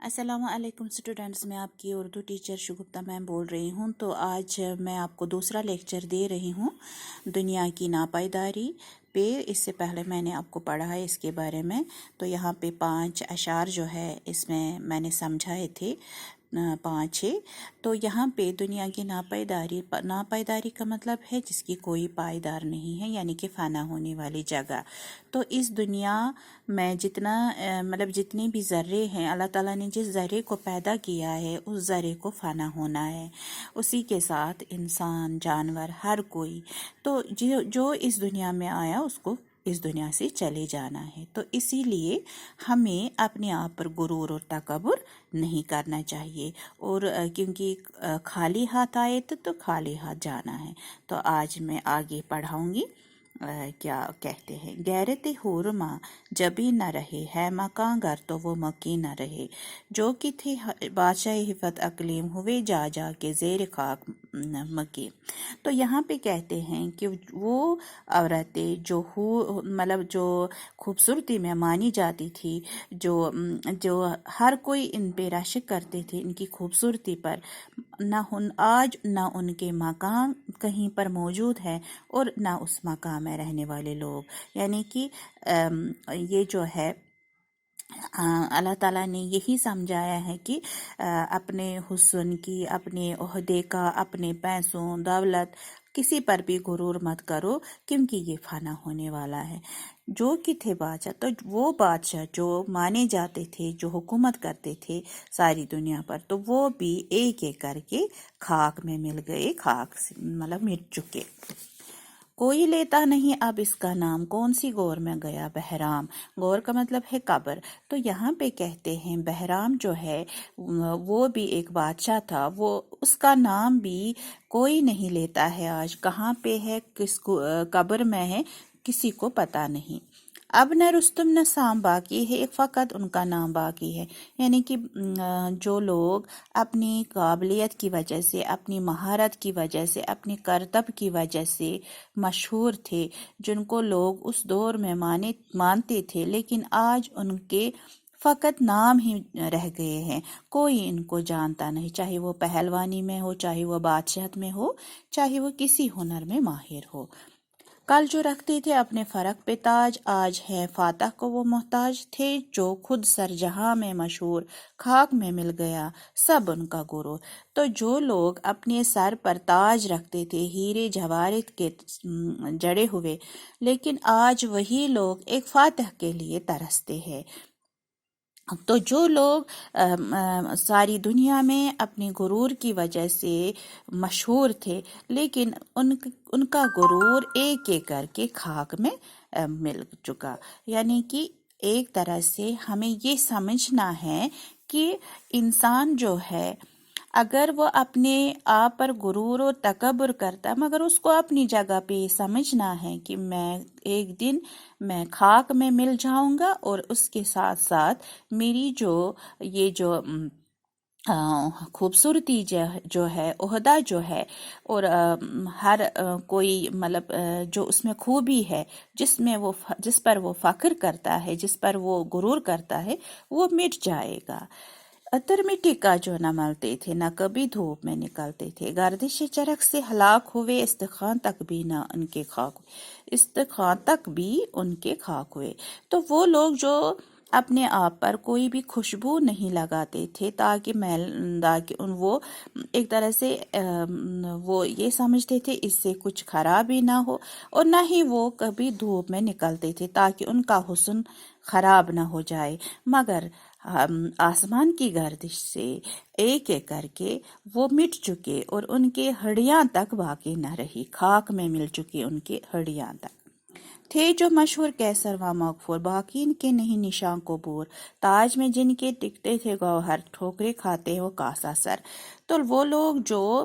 السلام علیکم اسٹوڈنٹس، میں آپ کی اردو ٹیچر شگفتہ میم بول رہی ہوں۔ تو آج میں آپ کو دوسرا لیکچر دے رہی ہوں دنیا کی ناپائیداری پہ۔ اس سے پہلے میں نے آپ کو پڑھا ہے اس کے بارے میں۔ تو یہاں پہ 5 اشعار جو ہے اس میں نے سمجھائے تھے 5 تو یہاں پہ دنیا کی ناپائیداری کا مطلب ہے جس کی کوئی پائیدار نہیں ہے، یعنی کہ فنا ہونے والی جگہ۔ تو اس دنیا میں جتنے بھی ذرے ہیں، اللہ تعالیٰ نے جس ذرے کو پیدا کیا ہے اس ذرے کو فنا ہونا ہے، اسی کے ساتھ انسان، جانور، ہر کوئی۔ تو جو اس دنیا میں آیا اس کو اس دنیا سے چلے جانا ہے۔ تو اسی لیے ہمیں اپنے آپ پر غرور اور تکبر نہیں کرنا چاہیے، اور کیونکہ خالی ہاتھ آئے تو خالی ہاتھ جانا ہے۔ تو آج میں آگے پڑھاؤں گی۔ کیا کہتے ہیں، غیرت حرما جبھی نہ رہے ہے مکاں گر تو وہ مکی نہ رہے، جو کہ تھے بادشاہ حفت اقلیم ہوئے جا جا کے زیر خاک مکی۔ تو یہاں پہ کہتے ہیں کہ وہ عورتیں جو جو خوبصورتی میں مانی جاتی تھی، جو ہر کوئی ان پہ رشک کرتے تھے ان کی خوبصورتی پر، آج نہ ان کے مقام کہیں پر موجود ہے اور نہ اس مقام میں رہنے والے لوگ، یعنی کہ یہ جو ہے اللہ تعالیٰ نے یہی سمجھایا ہے کہ اپنے حسن کی، اپنے عہدے کا، اپنے پیسوں دولت کسی پر بھی غرور مت کرو، کیونکہ یہ فنا ہونے والا ہے۔ جو کہ تھے بادشاہ، تو وہ بادشاہ جو مانے جاتے تھے، جو حکومت کرتے تھے ساری دنیا پر، تو وہ بھی ایک ایک کر کے خاک میں مل گئے، خاک سے مٹ چکے۔ کوئی لیتا نہیں اب اس کا نام، کون سی غور میں گیا بہرام۔ غور کا مطلب ہے قبر۔ تو یہاں پہ کہتے ہیں بہرام جو ہے وہ بھی ایک بادشاہ تھا، وہ اس کا نام بھی کوئی نہیں لیتا ہے آج، کہاں پہ ہے، کس کو قبر میں ہے، کسی کو پتہ نہیں۔ اب نہ رستم نہ سام باقی ہے، فقط ان کا نام باقی ہے، یعنی کہ جو لوگ اپنی قابلیت کی وجہ سے، اپنی مہارت کی وجہ سے، اپنی کرتب کی وجہ سے مشہور تھے، جن کو لوگ اس دور میں مانتے تھے، لیکن آج ان کے فقط نام ہی رہ گئے ہیں، کوئی ان کو جانتا نہیں، چاہے وہ پہلوانی میں ہو، چاہے وہ بادشاہت میں ہو، چاہے وہ کسی ہنر میں ماہر ہو۔ کل جو رکھتے تھے اپنے فرق پہ تاج، آج ہے فاتح کو وہ محتاج، تھے جو خود سر جہاں میں مشہور، خاک میں مل گیا سب ان کا غرور۔ تو جو لوگ اپنے سر پر تاج رکھتے تھے ہیرے جواہرات کے جڑے ہوئے، لیکن آج وہی لوگ ایک فاتح کے لیے ترستے ہیں۔ تو جو لوگ ساری دنیا میں اپنی غرور کی وجہ سے مشہور تھے، لیکن ان کا غرور ایک ایک کر کے خاک میں مل چکا۔ یعنی کہ ایک طرح سے ہمیں یہ سمجھنا ہے کہ انسان جو ہے اگر وہ اپنے آپ پر غرور و تکبر کرتا، مگر اس کو اپنی جگہ پہ سمجھنا ہے کہ ایک دن میں خاک میں مل جاؤں گا، اور اس کے ساتھ ساتھ میری یہ جو خوبصورتی جو ہے، عہدہ جو ہے، اور ہر کوئی جو اس میں خوبی ہے، جس پر وہ فخر کرتا ہے، جس پر وہ غرور کرتا ہے، وہ مٹ جائے گا۔ عطر مٹی کا جو نہ ملتے تھے، نہ کبھی دھوپ میں نکلتے تھے، گردش چرخ سے ہلاک ہوئے، استخوان تک بھی نہ ان کے خاک ہوئے، استخوان تک بھی ان کے خاک ہوئے۔ تو وہ لوگ جو اپنے آپ پر کوئی بھی خوشبو نہیں لگاتے تھے تاکہ وہ ایک طرح سے وہ یہ سمجھتے تھے اس سے کچھ خراب ہی نہ ہو، اور نہ ہی وہ کبھی دھوپ میں نکلتے تھے تاکہ ان کا حسن خراب نہ ہو جائے، مگر آسمان کی گردش سے ایک ایک کر کے وہ مٹ چکے، اور ان کے ہڈیاں تک باقی نہ رہی، خاک میں مل چکی ان کے ہڈیاں تک۔ تھے جو مشہور کیسر و مغفور، باقی ان کے نہیں نشان کو بور، تاج میں جن کے ٹکتے تھے گوہر، ٹھوکرے کھاتے وہ کاسا سر۔ تو وہ لوگ جو